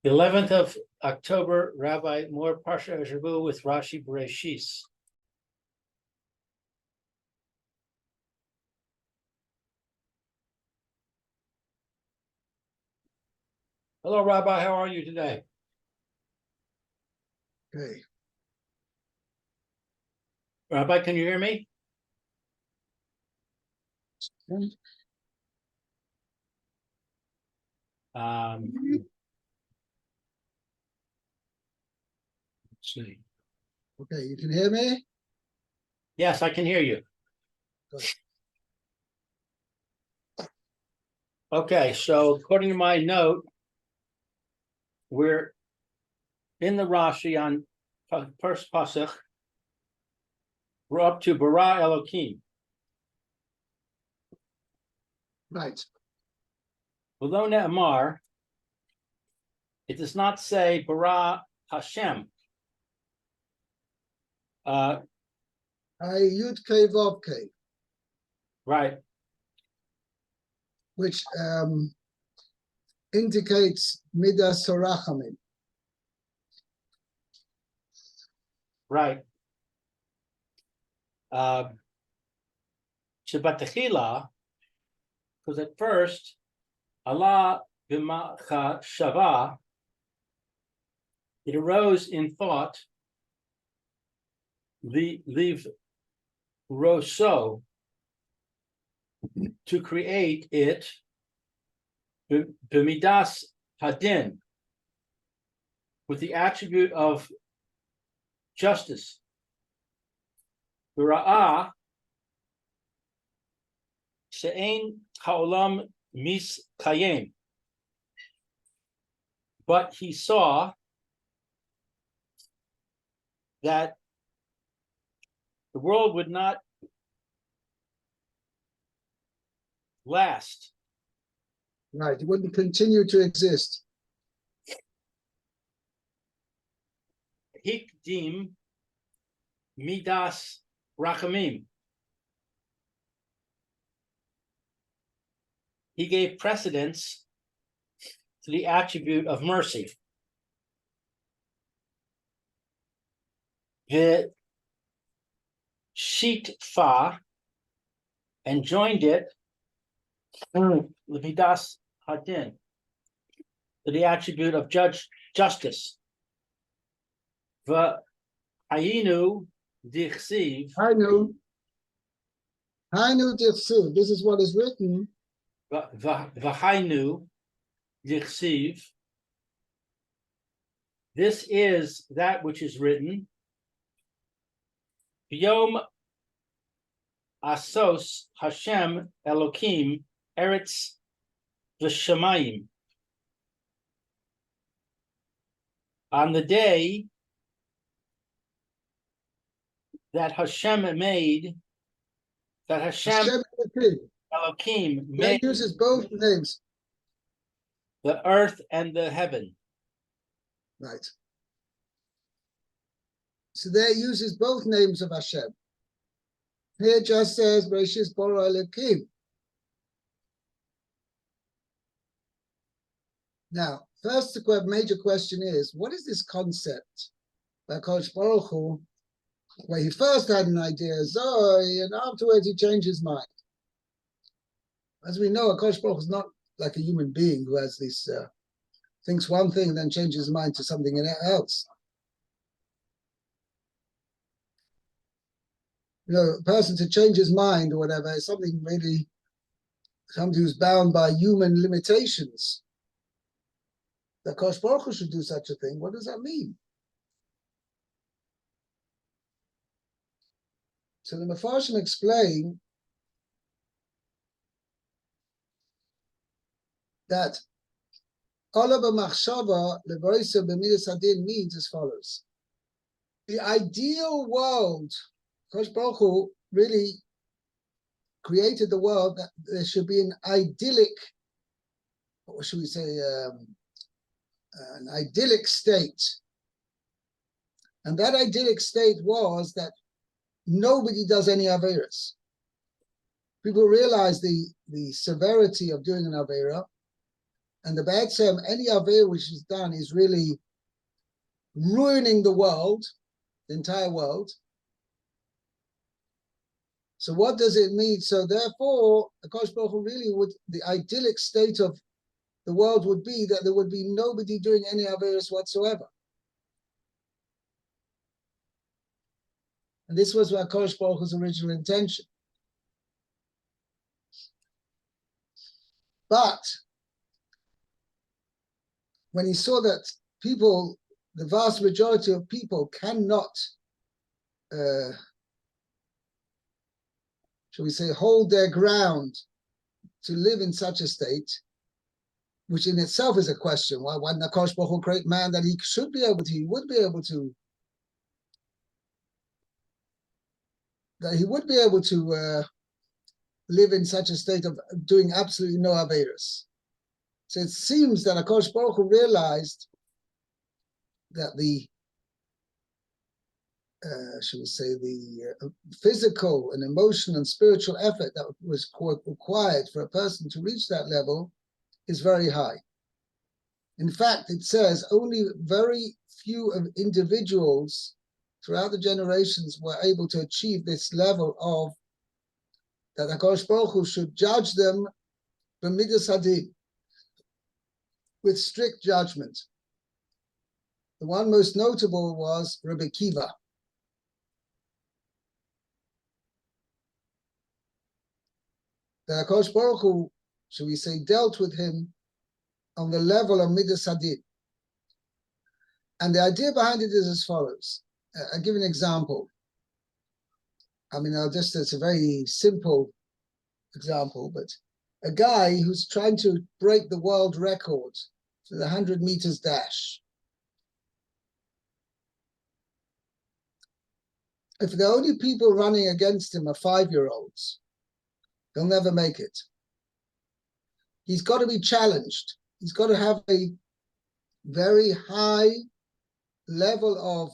The 11th of October, Rabbi Moore Parsha Hashavua with Rashi Beraishis. Hello, Rabbi. How are you today? Okay. Rabbi, can you hear me? Let's see. Okay, you can hear me? Yes, I can hear you. Good. Okay, so according to my note, we're in the Rashi on first Pasuk. We're up to Bara Elokim. Right. Although Ne'emar, it does not say Bara Hashem. Yud Kei Vav Kei, Right. which indicates Midas Sorachamim. Right. Shabbat Techila, because at first, Allah b'macha shava, it arose in thought, leave Rosso, to create it, b'midas hadin, with the attribute of justice. Ra'ah she'ein ha'olam mis kayem. But he saw that the world would not last. Right, it wouldn't continue to exist. Hikdim midas rachamim. He gave precedence to the attribute of mercy. The shitfa, and joined it midas hadin, to the attribute of justice. V'ayinu dichsiv. Hainu Dirsu, this is what is written. V'hainu dichsiv. This is that which is written. Yom Asos Hashem Elokim Eretz V'Shamayim. On the day that Hashem made, that Hashem Elokim made, that uses both names. the earth and the heaven. Right. So there uses both names of Hashem. Here it just says Beraishis bara Elokim. Now, first the major question is, what is this concept by Kodesh Baruch Hu, where he first had an idea, Zoe, and afterwards he changed his mind? As we know, Kodesh Baruch Hu is not like a human being who has this, thinks one thing and then changes his mind to something else. You know, a person to change his mind or whatever is something really, somebody who's bound by human limitations. That Kodesh Baruch Hu should do such a thing, what does that mean? So the Mefarshim explain that Ola b'machshava levoisa b'midas hadin means as follows. The ideal world, Kodesh Baruch Hu really created the world that there should be an idyllic, what should we say, an idyllic state. And that idyllic state was that nobody does any Averas. People realize the severity of doing an Avera, And the Ba'atzem, any Avera which is done is really ruining the world, the entire world. So what does it mean? So therefore, Akash Baruch Hu really would, the idyllic state of the world would be that there would be nobody doing any Averas whatsoever. And this was Akash Baruch Hu's original intention. But when he saw that people, the vast majority of people cannot, shall we say, hold their ground to live in such a state, which in itself is a question. Why didn't Akash Baruch Hu create man that he should be able to, he would be able to, that he would be able to live in such a state of doing absolutely no Averas. So it seems that Akash Baruch Hu realized that the, shall we say, the physical and emotional and spiritual effort that was required for a person to reach that level is very high. In fact, it says only very few of individuals throughout the generations were able to achieve this level of that HaKadosh Baruch Hu should judge them b'midas hadin, with strict judgment. The one most notable was Rabbi Kiva. The HaKadosh Baruch Hu, shall we say, dealt with him on the level of midas hadin. And the idea behind it is as follows. I'll give an example. I mean, it's a very simple example, but a guy who's trying to break the world record for the 100 meters dash. If the only people running against him are 5-year-olds, he'll never make it. He's got to be challenged. He's got to have a very high level of,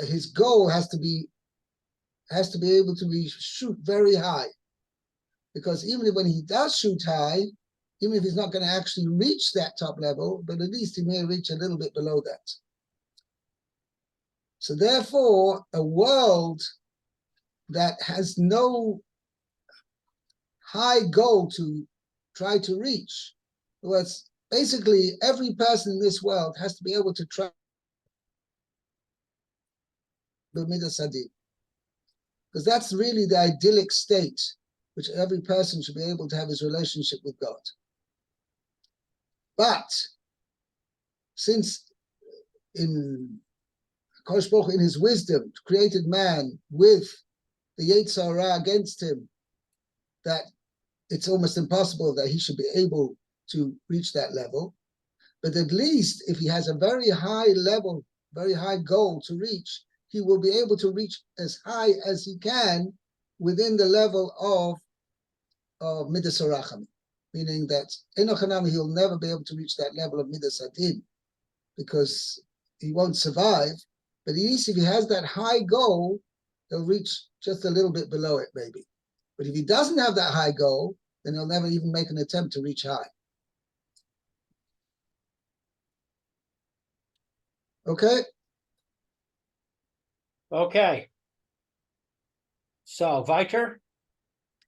his goal has to be able to shoot very high. Because even when he does shoot high, even if he's not going to actually reach that top level, but at least he may reach a little bit below that. So therefore, a world that has no high goal to try to reach, was basically every person in this world has to be able to try b'midas hadin, because that's really the idyllic state which every person should be able to have his relationship with God. But since in Kosh Baruch in his wisdom created man with the Yetzer Hara against him, that it's almost impossible that he should be able to reach that level. But at least if he has a very high level, very high goal to reach, he will be able to reach as high as he can within the level of midas harachamim, meaning that Enoch Hanami, he'll never be able to reach that level of midas hadin because he won't survive. But at least if he has that high goal, he'll reach just a little bit below it, maybe. But if he doesn't have that high goal, then he'll never even make an attempt to reach high. Okay? Okay. So, weiter.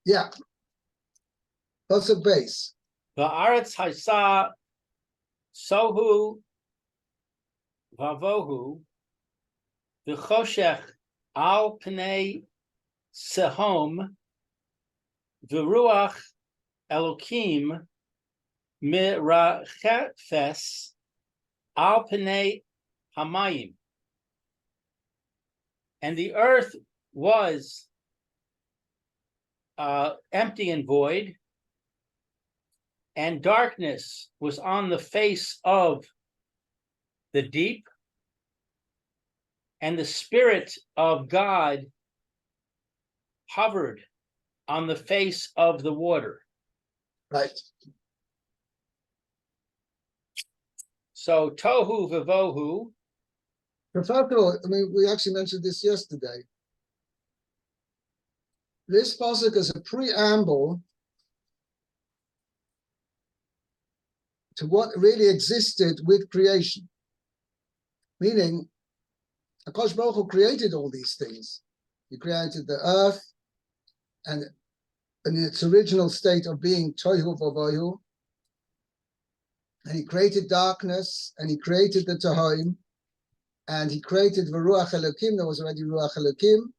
Yeah. Pasuk base. Va'aretz haisa sohu vavohu v'choshech al pnei sehom v'ruach Elokim mirachefes al pnei hamayim. And the earth was empty and void, and darkness was on the face of the deep, and the Spirit of God hovered on the face of the water. Right. So tohu vavohu. First of all, I mean, we actually mentioned this yesterday. This pasuk is a preamble to what really existed with creation. Meaning, HaKadosh Baruch Hu created all these things. He created the earth and in its original state of being Tohu Vavohu, and he created darkness, and he created the Tahoim, and he created the Ruach Elokim. There was already Ruach Elokim,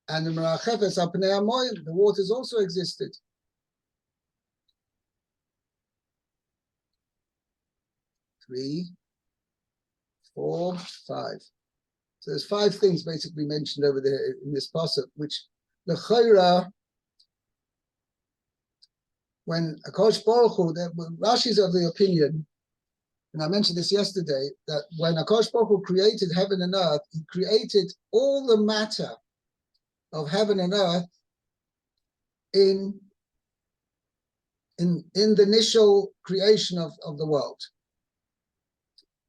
and the Merachefes Apnei Hamoyim, the waters also existed. 3, 4, 5. So there's 5 things basically mentioned over there in this pasuk, which the Chayra, when HaKadosh Baruch Hu, Rashi is of the opinion, and I mentioned this yesterday, that when HaKadosh Baruch Hu created heaven and earth, he created all the matter of heaven and earth in the initial creation of the world.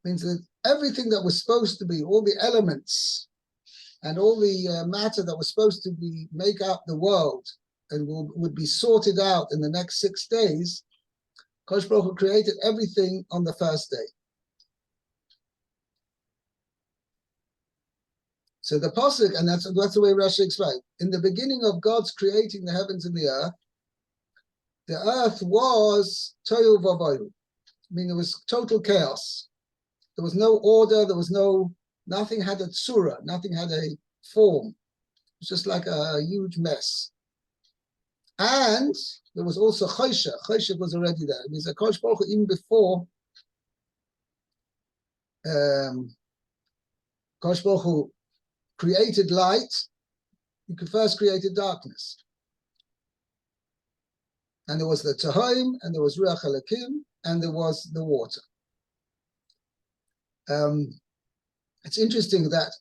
Means that everything that was supposed to be, all the elements and all the matter that was supposed to be make up the world and would be sorted out in the next 6 days, HaKadosh Baruch Hu created everything on the first day. So the pasuk, and that's the way Rashi explained. In the beginning of God's creating the heavens and the earth was tohu vavohu. I mean, there was total chaos. There was no order. There was nothing had a tzura. Nothing had a form. It was just like a huge mess. And there was also choshe. Choshe was already there. It means that HaKadosh Baruch Hu, even before HaKadosh Baruch Hu created light, he first created darkness. And there was the Tahoim, and there was Ruach Elokim, and there was the water. It's interesting that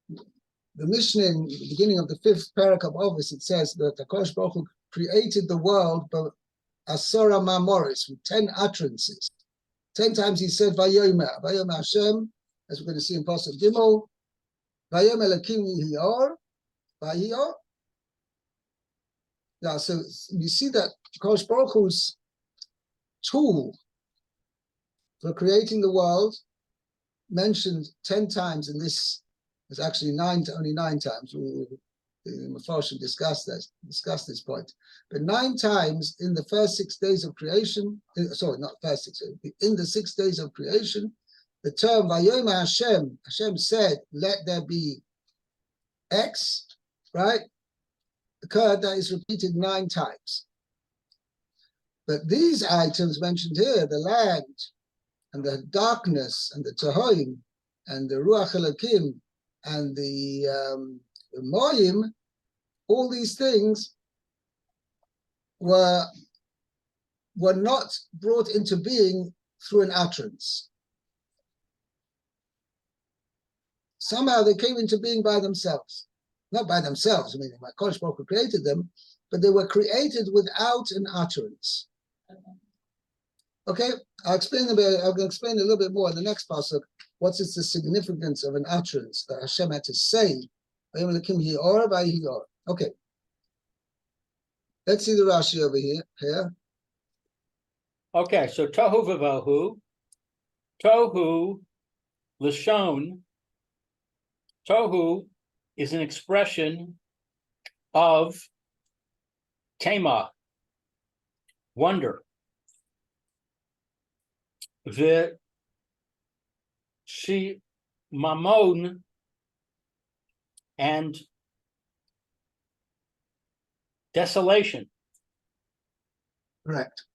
the Mishnah in the beginning of the 5th parak of Ovis, it says that HaKadosh Baruch Hu created the world by Asora Mamoris, with 10 utterances. 10 times he said Vayomer Hashem, as we're going to see in Pasuk Gimel, Vayomer Elokim Yehi Or, Vayi Or. Now, so you see that HaKadosh Baruch Hu's tool for creating the world mentioned 10 times in this. It's actually only 9 times. Mepharshim discussed this point. But 9 times in the first 6 days of creation, sorry, not first 6 days, in the 6 days of creation, the term Vayomer Hashem, Hashem said, let there be X, right? Occurred, that is repeated 9 times. But these items mentioned here, the land and the darkness and the Tahoim and the Ruach Elokim and the Moyim, all these things were not brought into being through an utterance. Somehow they came into being by themselves. Not by themselves, meaning HaKadosh Baruch Hu created them, but they were created without an utterance. Okay, I'll explain a little bit more in the next pasuk. What is the significance of an utterance that Hashem had to say? Okay, let's see the Rashi over here. Okay, so tohu vavohu, tohu, lashon. Tohu is an expression of tema, wonder. The mamon and desolation. Correct.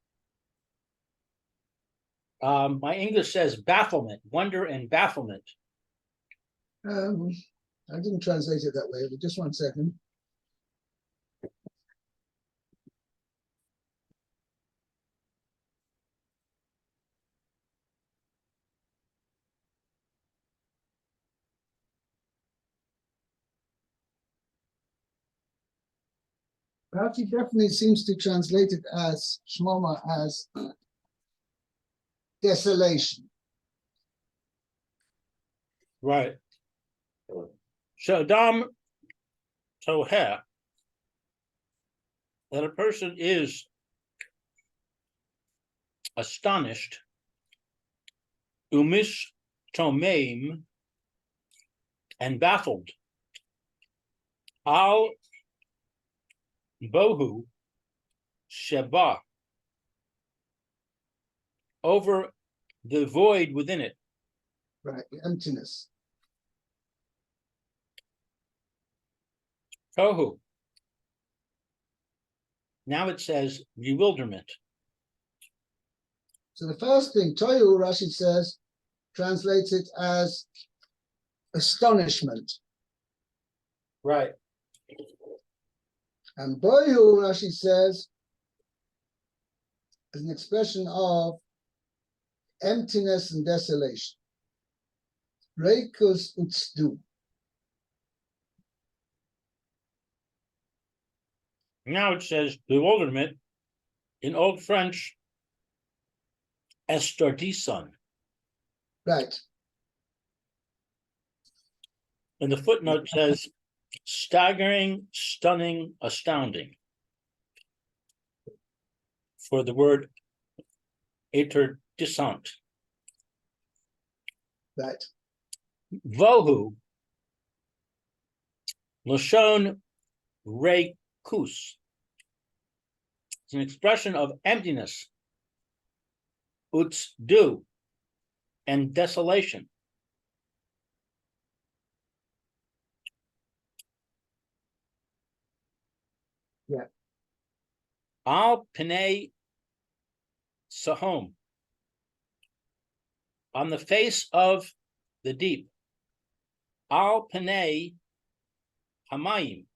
My English says bafflement, wonder and bafflement. I didn't translate it that way, but just 1 second. Rashi definitely seems to translate it as Shmoma, as desolation. Right. Shadam toher, that a person is astonished, umish tomeim, and baffled, al bohu sheba, over the void within it. Right, the emptiness. Tohu. Now it says bewilderment. So the first thing, Tohu, Rashi says, translates it as astonishment. Right. And Bohu, Rashi says, is an expression of emptiness and desolation. Reikus utzdu. Now it says bewilderment in Old French, estordison. Right. And the footnote says staggering, stunning, astounding. For the word étourdissant. Right. Vohu, Lashon reikus. It's an expression of emptiness, utzdu, and desolation. Yeah. Al Pnei Sahom, on the face of the deep. Al Pnei Hamayim,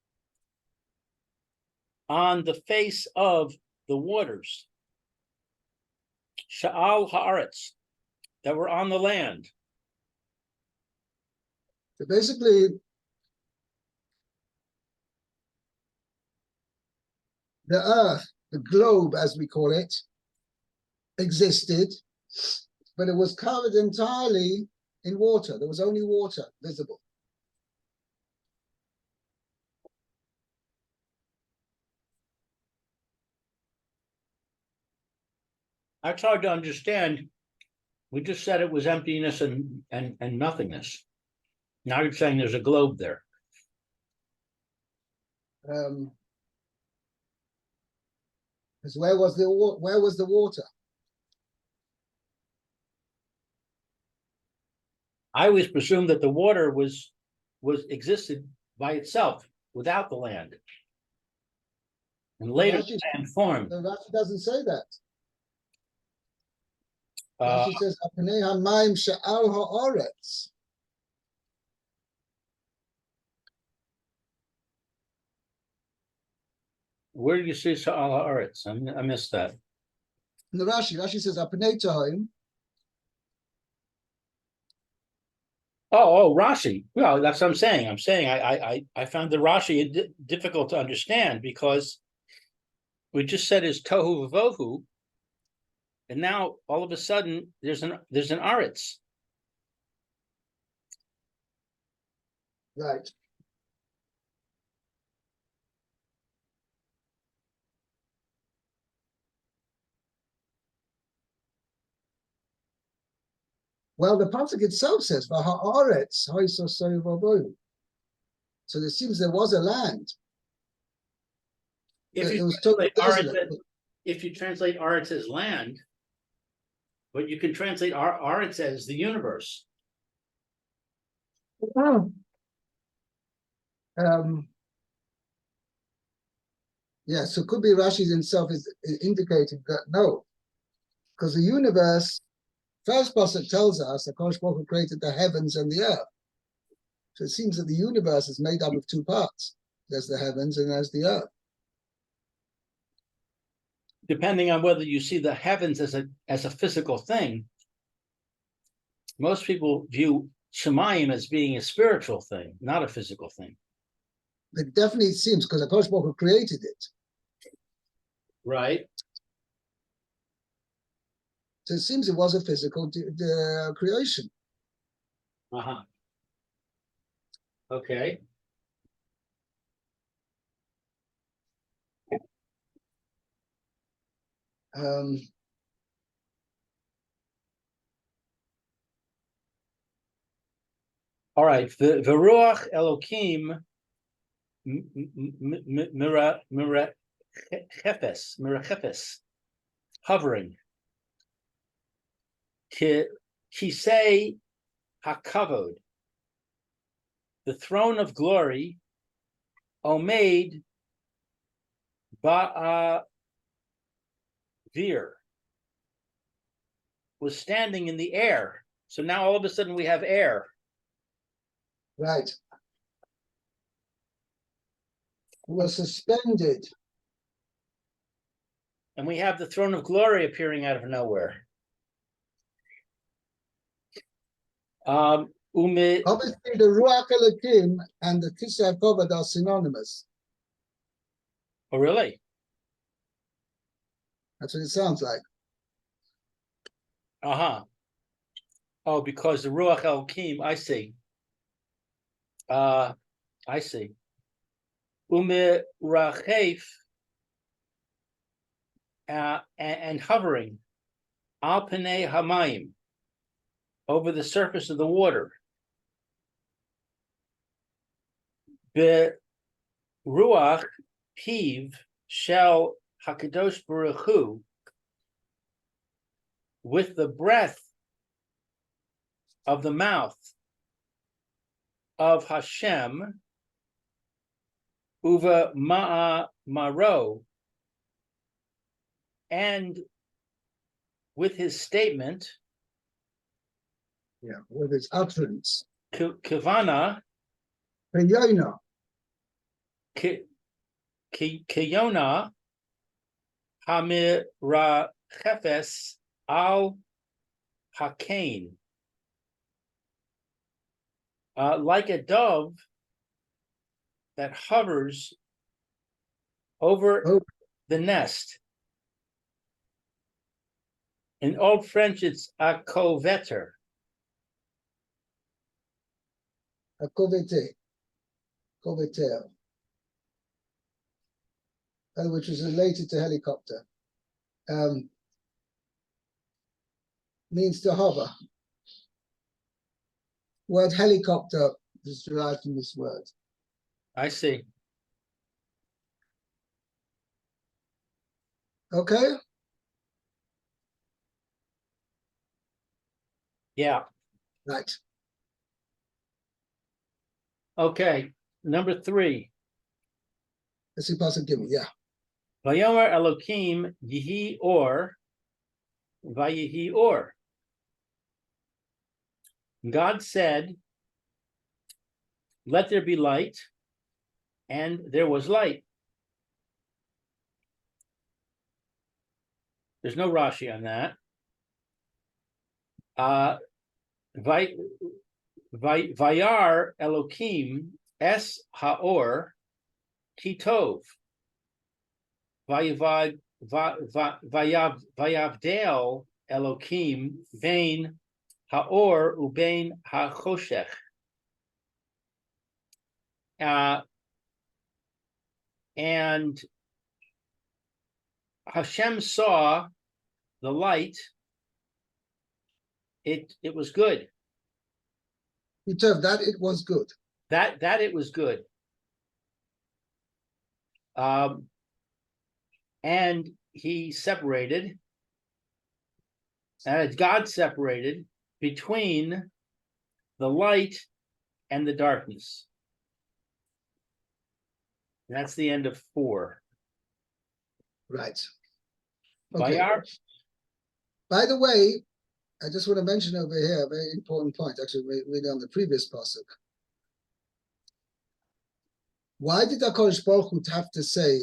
on the face of the waters. Sha'al Haaretz, that were on the land. So basically, the earth, the globe, as we call it, existed, but it was covered entirely in water. There was only water visible. That's hard to understand. We just said it was emptiness and nothingness. Now you're saying there's a globe there. Because where was the water? I always presumed that the water was existed by itself without the land. And later Rashi, land formed. Rashi doesn't say that. Uh, Rashi says, "Apnei hamayim she'al ha'aretz." where do you see Sha'al Haaretz? I missed that. In the Rashi says, "Apnei tahim." Oh, Rashi. Well, that's what I'm saying. I found the Rashi difficult to understand because we just said is tohu vavohu, and now all of a sudden there's an aretz. Right. Well, the pasuk itself says, "V'ha'aretz ha'isosoi v'avohu." So it seems there was a land. If It you was totally translate desolate. if you translate aretz as land, but you can translate aretz as the universe. Yeah, so it could be Rashi himself is indicating that no, because the universe, first pasuk tells us that Kosh Baruch Hu created the heavens and the earth. So it seems that the universe is made up of two parts. There's the heavens and there's the earth. Depending on whether you see the heavens as a physical thing, most people view Shemayim as being a spiritual thing, not a physical thing. It definitely seems because Kosh Baruch Hu created it. Right. So it seems it was a physical creation. Uh-huh. Okay. All right. V'ruach Elokim mirachefes, hovering. Kisei hakavod, the throne of glory, omeid ba'avir, was standing in the air. So now all of a sudden we have air. Right. Was suspended. And we have the throne of glory appearing out of nowhere. Obviously, the Ruach Elohim and the Kisei HaKavod are synonymous. Oh, really? That's what it sounds like. Uh-huh. Oh, because the Ruach Elohim, I see. I see. Rachef, and hovering, al panei hamayim, over the surface of the water. Be ruach piv shel hakadosh baruch hu, with the breath of the mouth of Hashem, uva ma'a maro, and with his statement, With its utterance. kivana, Peyono, kiyona, hamira chefes al hakain, like a dove that hovers over the nest. In Old French, it's a coveter. a coveter, which is related to helicopter. Means to hover. Word helicopter is derived from this word. I see. Okay? Yeah. Right. Okay. Number 3. Let's see, Pastor, give me, yeah. Vayomer Elokim yihi or, vayihi or. God said, let there be light, and there was light. There's no Rashi on that. Vayar Elokim es haor kitov. Vayavdel Elokim vein haor ubein hachoshech. And Hashem saw the light. It was good. That it was good. That it was good. And he separated, God separated between the light and the darkness. And that's the end of 4. Right. Okay. By the way, I just want to mention over here a very important point, actually, really on the previous pasuk. Why did HaKadosh Baruch Hu have to say,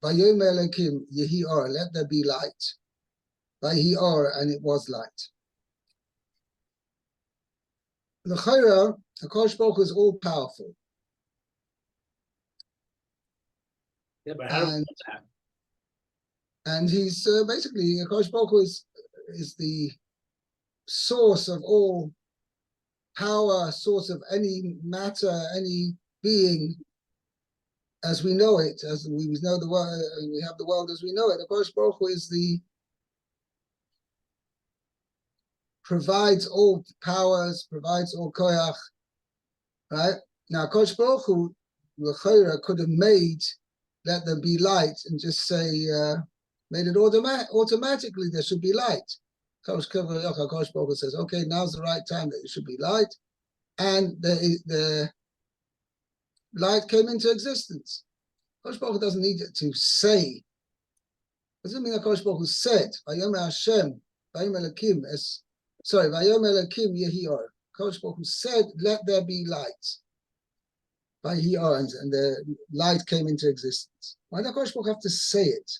Vayomer Elokim yehi or, let there be light? Vayehi or, and it was light. L'chayra, HaKadosh Baruch Hu is all powerful. Yeah, but how do we know that? And he's basically, HaKadosh Baruch Hu is the source of all power, source of any matter, any being as we know it, as we know the world, we have the world as we know it. HaKadosh Baruch Hu is provides all powers, provides all koyach, right? Now, Kosh Baruch Hu, L'chaira, could have made let there be light and just say, made it automatically there should be light. Kosh Baruch Hu says, okay, now's the right time that it should be light. And the light came into existence. Kosh Baruch Hu doesn't need it to say. It doesn't mean that Kosh Baruch Hu said, Vayom Hashem, Vayom Elokim, Vayom Elokim Yehi Or. Kosh Baruch Hu said, let there be light. Yehi Or, and the light came into existence. Why does Kosh Baruch Hu have to say it?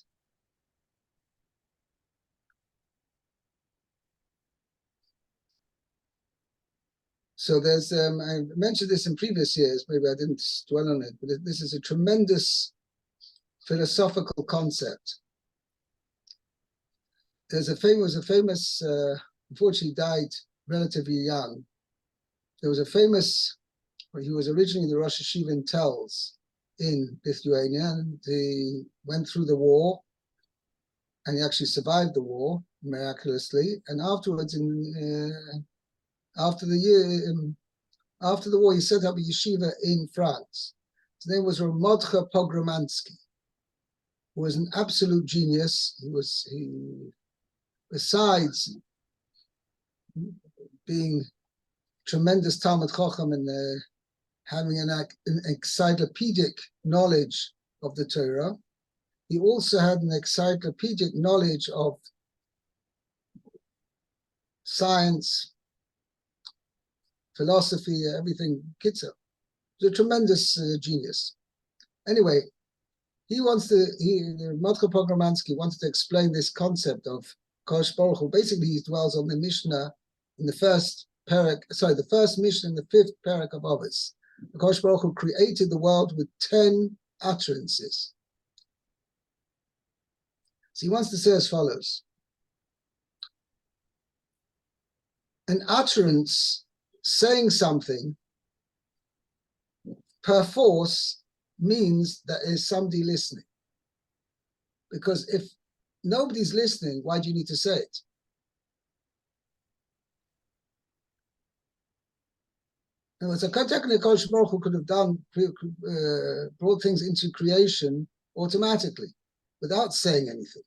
So there's, I mentioned this in previous years, maybe I didn't dwell on it, but this is a tremendous philosophical concept. There's a famous, unfortunately died relatively young. There was a famous, he was originally the Rosh Hashiva in Telz in Lithuania, and he went through the war, and he actually survived the war miraculously. And afterwards, after the war, he set up a yeshiva in France. His name was Ramodcha Pogromansky, who was an absolute genius. Besides being tremendous Talmud Chacham and having an encyclopedic knowledge of the Torah, he also had an encyclopedic knowledge of science, philosophy, everything. Kitzer. He's a tremendous genius. Anyway, Ramodcha Pogromansky wanted to explain this concept of Kosh Baruch Hu. Basically, he dwells on the Mishnah in the first Mishnah in the fifth parak of Avos. Kosh Baruch Hu created the world with 10 utterances. So he wants to say as follows. An utterance, saying something, per force, means that there's somebody listening. Because if nobody's listening, why do you need to say it? And it's a technically Kosh Baruch Hu could have brought things into creation automatically, without saying anything.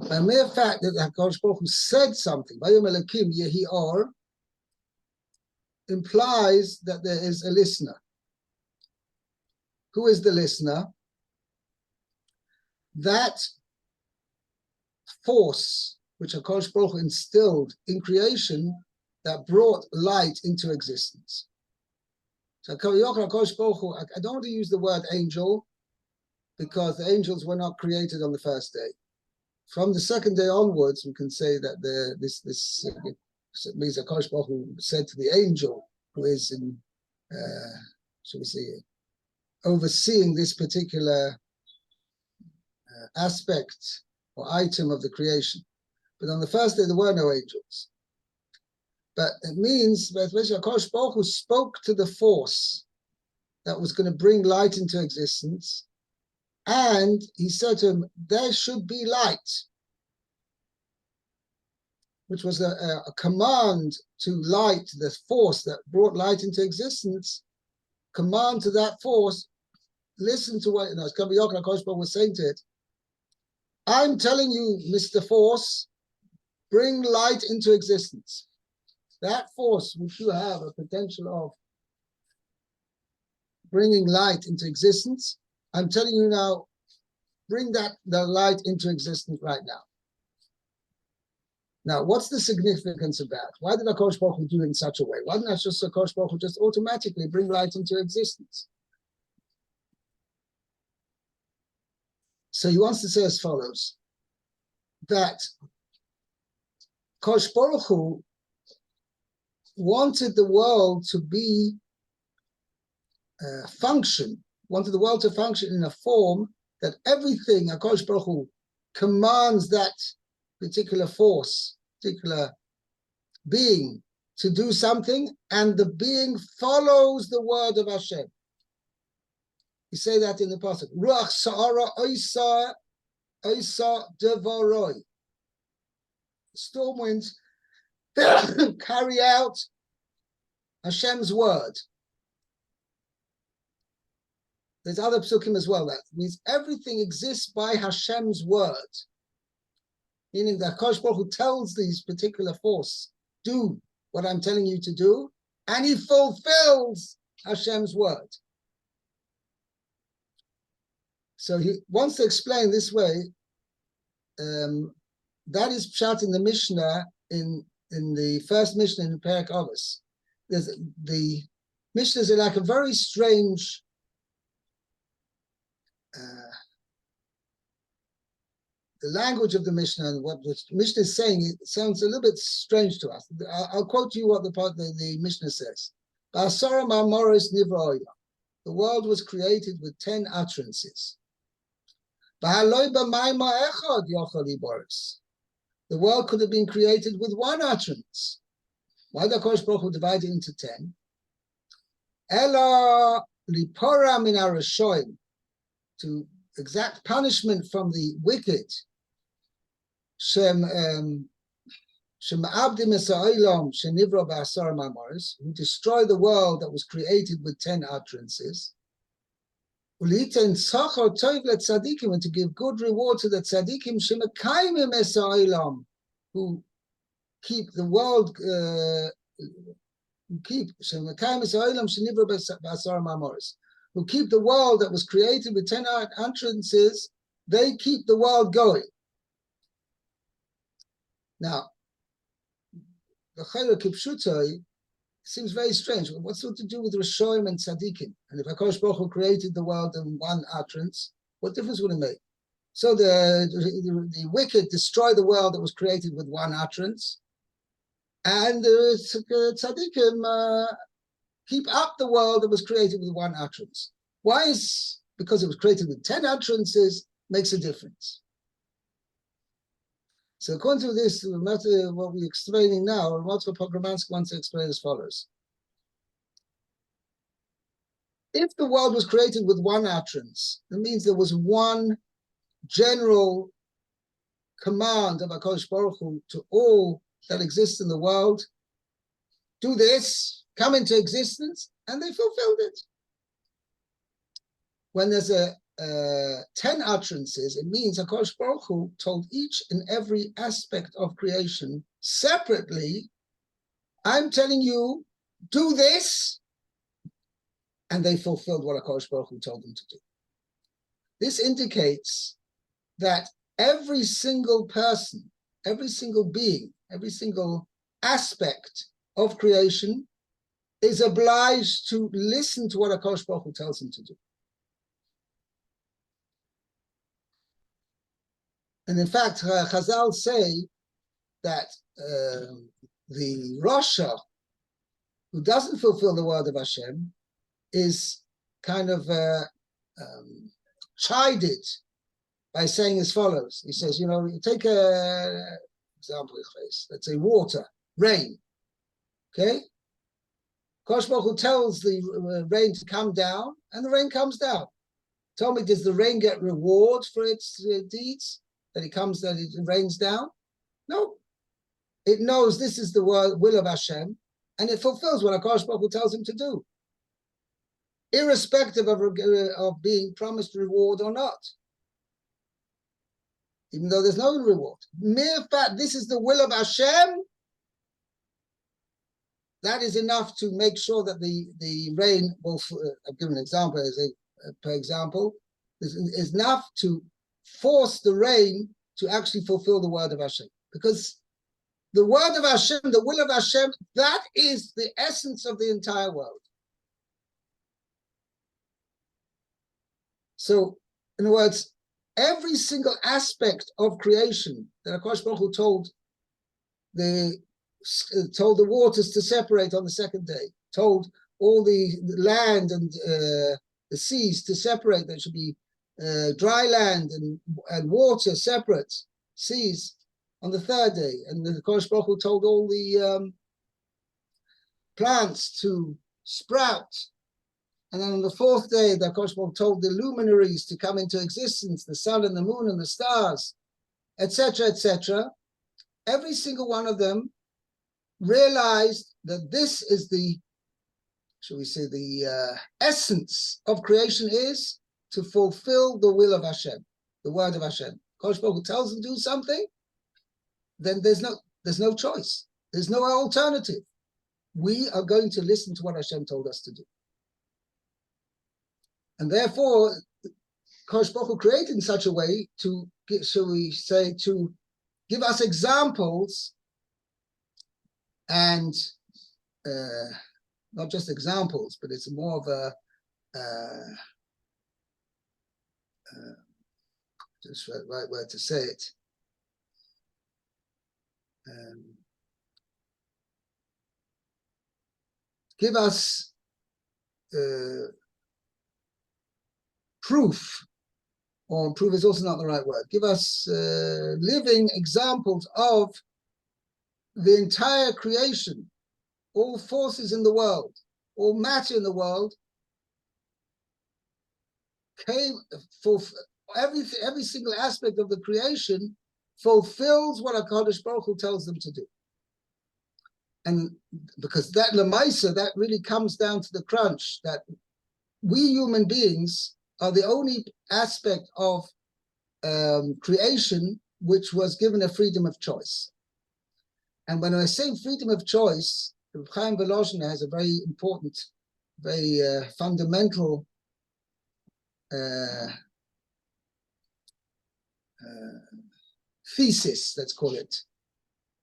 By mere fact that Kosh Baruch Hu said something, Vayom Elokim Yehi Or, implies that there is a listener. Who is the listener? That force which HaKadosh Baruch Hu instilled in creation that brought light into existence. So HaKadosh Baruch Hu, I don't want to use the word angel because the angels were not created on the first day. From the second day onwards, we can say that this means HaKadosh Baruch Hu said to the angel who is in, shall we say, overseeing this particular aspect or item of the creation. But on the first day, there were no angels. But it means that HaKadosh Baruch Hu spoke to the force that was going to bring light into existence, and he said to him, there should be light, which was a command to light, the force that brought light into existence, command to that force, listen to what, as Kabbalah HaKadosh Baruch Hu was saying to it, I'm telling you, Mr. Force, bring light into existence. That force which you have a potential of bringing light into existence, I'm telling you now, bring the light into existence right now. Now, what's the significance of that? Why did HaKadosh Baruch Hu do it in such a way? Why didn't HaKadosh Baruch Hu just automatically bring light into existence? So he wants to say as follows, that HaKadosh Baruch Hu wanted the world to be wanted the world to function in a form that everything HaKadosh Baruch Hu commands that particular force, particular being to do something, and the being follows the word of Hashem. You say that in the pasuk. Ruach sa'ara oisa devoroi. Storm winds carry out Hashem's word. there's other psukim as well. That means everything exists by Hashem's word, meaning that Kosh Baruch Hu tells these particular force, do what I'm telling you to do, and he fulfills Hashem's word. So he wants to explain this way. That is pshat in the Mishnah, in the first Mishnah in Perek Avos. The Mishnahs are like a very strange the language of the Mishnah and what the Mishnah is saying, it sounds a little bit strange to us. I'll quote you what the Mishnah says. The world was created with 10 utterances. The world could have been created with 1 utterance. Why did Kosh Baruch Hu divide it into 10? Ela lipora min harashoim, to exact punishment from the wicked. Shem abdim esa'olam shenivra ba'asar ma'amoros, who destroy the world that was created with 10 utterances. Uliten tzachor tov letzadikim, and to give good reward to the tzadikim shemekayim esa'olam, who keep the world, who keep shemekayim esa'olam shenivra ba'asar ma'amoros, who keep the world that was created with 10 utterances. They keep the world going. Now, the Chayra Kipshutai seems very strange. What's it to do with Rishoim and Tzadikim? And if HaKadosh Baruch Hu created the world in 1 utterance, what difference would it make? So the wicked destroy the world that was created with 1 utterance, and the Tzadikim keep up the world that was created with 1 utterance. Why is, because it was created with 10 utterances, makes a difference. So according to this, no matter what we're explaining now, Ramotzka Pogromansk wants to explain as follows. If the world was created with 1 utterance, that means there was 1 general command of HaKadosh Baruch Hu to all that exists in the world, do this, come into existence, and they fulfilled it. When there's 10 utterances, it means HaKadosh Baruch Hu told each and every aspect of creation separately, I'm telling you, do this, and they fulfilled what HaKadosh Baruch Hu told them to do. This indicates that every single person, every single being, every single aspect of creation is obliged to listen to what HaKadosh Baruch Hu tells him to do. And in fact, Chazal say that the Rasha, who doesn't fulfill the word of Hashem, is kind of chided by saying as follows. He says, you know, you take a example, let's say water, rain, okay? Kosh Baruch Hu tells the rain to come down, and the rain comes down. Tell me, does the rain get reward for its deeds? That it rains down? No. It knows this is the will of Hashem, and it fulfills what HaKadosh Baruch Hu tells him to do, irrespective of being promised reward or not. Even though there's no reward. Mere fact, this is the will of Hashem, that is enough to make sure that the rain will, I've given an example, per example, is enough to force the rain to actually fulfill the word of Hashem. Because the word of Hashem, the will of Hashem, that is the essence of the entire world. So, in other words, every single aspect of creation that HaKadosh Baruch Hu told the waters to separate on the 2nd day, told all the land and the seas to separate, there should be dry land and water separate, seas on the 3rd day, and the HaKadosh Baruch Hu told all the plants to sprout, and then on the 4th day, the HaKadosh Baruch Hu told the luminaries to come into existence, the sun and the moon and the stars, etc., etc. Every single one of them realized that this is the shall we say, the essence of creation is to fulfill the will of Hashem, the word of Hashem. Kodesh Baruch Hu tells them to do something, then there's no choice. There's no alternative. We are going to listen to what Hashem told us to do. And therefore, Kodesh Baruch Hu created in such a way to, shall we say, to give us examples, and not just examples, but it's more of a just the right word to say it. Give us proof, or proof is also not the right word. Give us living examples of the entire creation, all forces in the world, all matter in the world, came for every single aspect of the creation fulfills what HaKadosh Baruch Hu tells them to do. And because that lemaisa, that really comes down to the crunch, that we human beings are the only aspect of creation which was given a freedom of choice. And when I say freedom of choice, Reb Chaim Volozhin has a very important, very fundamental thesis, let's call it.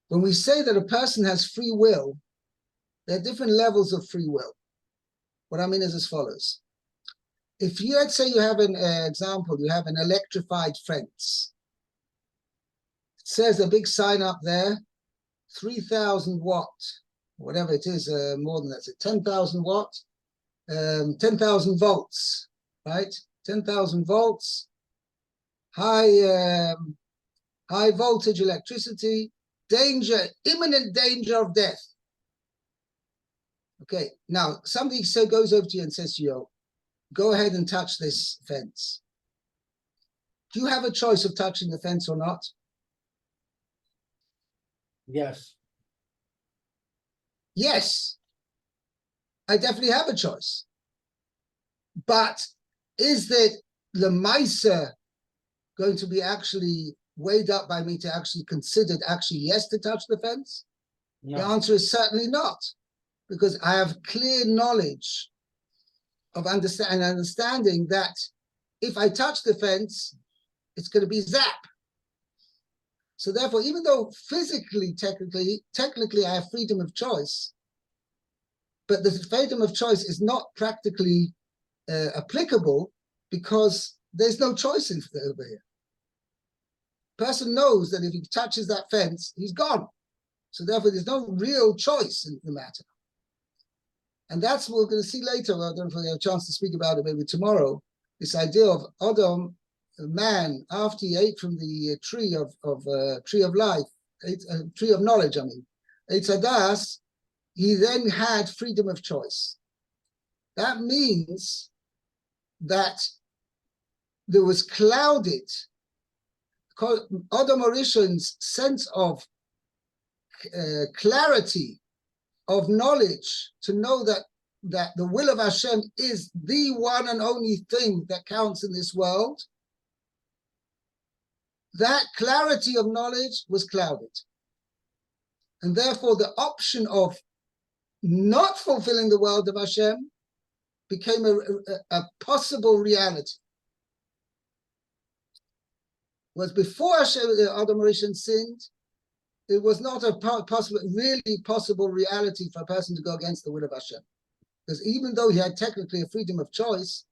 When we say that a person has free will, there are different levels of free will. What I mean is as follows. If you, let's say you have an example, you have an electrified fence. It says a big sign up there, 3,000 watt, whatever it is, more than that, 10,000 watt, 10,000 volts, right? 10,000 volts, high voltage electricity, danger, imminent danger of death. Okay, now somebody goes over to you and says to you, go ahead and touch this fence. Do you have a choice of touching the fence or not? Yes. Yes, I definitely have a choice. But is the lemaisa going to be actually weighed up by me to actually consider yes to touch the fence? No. The answer is certainly not, because I have clear knowledge of understanding that if I touch the fence, it's going to be zap. So therefore, even though physically, technically I have freedom of choice, but the freedom of choice is not practically applicable because there's no choice over here. Person knows that if he touches that fence, he's gone. So therefore, there's no real choice in the matter. And that's what we're going to see later. I don't know if we have a chance to speak about it maybe tomorrow. This idea of Adam, a man, after he ate from the tree of life, tree of knowledge, Eitz Hadas, he then had freedom of choice. That means that there was clouded Adam Harishon's sense of clarity, of knowledge, to know that the will of Hashem is the one and only thing that counts in this world. That clarity of knowledge was clouded. And therefore the option of not fulfilling the world of Hashem became a possible reality. Whereas before Adam Rishon sinned, it was not a really possible reality for a person to go against the will of Hashem. Because even though he had technically a freedom of choice,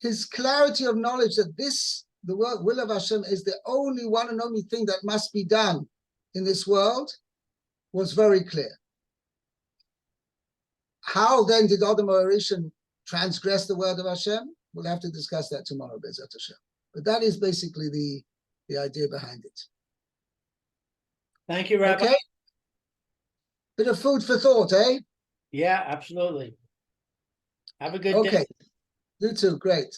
his clarity of knowledge that the will of Hashem is the only one and only thing that must be done in this world was very clear. How then did Adam Rishon transgress the word of Hashem? We'll have to discuss that tomorrow, Be'ezrat Hashem. But that is basically the idea behind it. Thank you, Rabbi. Okay. Bit of food for thought, eh? Yeah, absolutely. Have a good day. Okay. You too. Great.